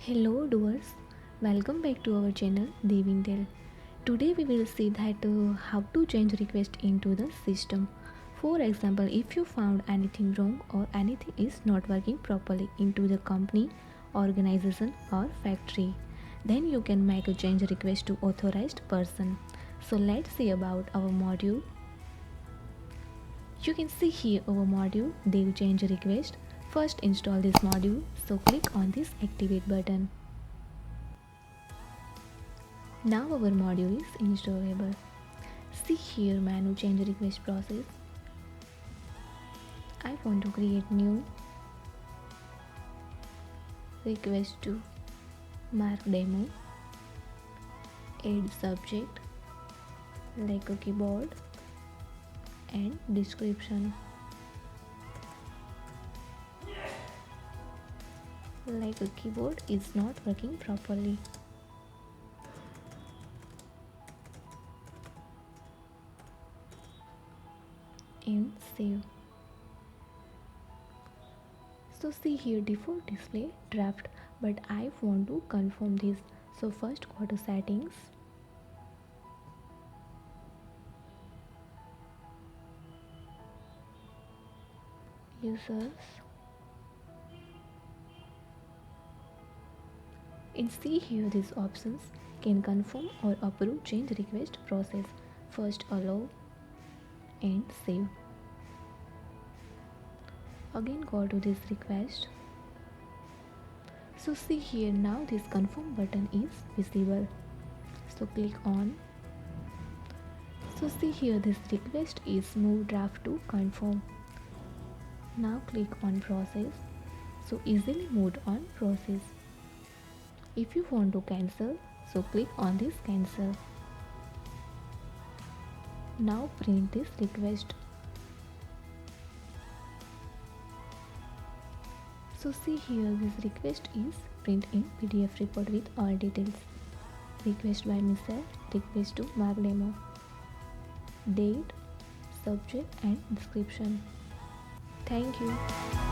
Hello doers, welcome back to our channel Devintelle. Today we will see that how to change request into the system. For example, if you found anything wrong or anything is not working properly into the company, organization or factory, then you can make a change request to authorized person. So let's see about our module. You can see here our module Dev change request. First install this module, so click on this activate button. Now our module is installable. See here menu change request process. I want to create new request to mark demo, add subject like a keyboard and description like a keyboard is not working properly. And save. So see here default display draft, but I want to confirm this. So first go to settings, users, and see here these options can confirm or approve change request process. First allow and save. Again go to this request. So see here now this confirm button is visible. So click on. So see here this request is move draft to confirm. Now click on process. So easily moved on process. If you want to cancel, so click on this cancel. Now print this request. So see here this request is print in PDF report with all details. Request by Michelle, request to mark demo, date, subject and description. Thank you.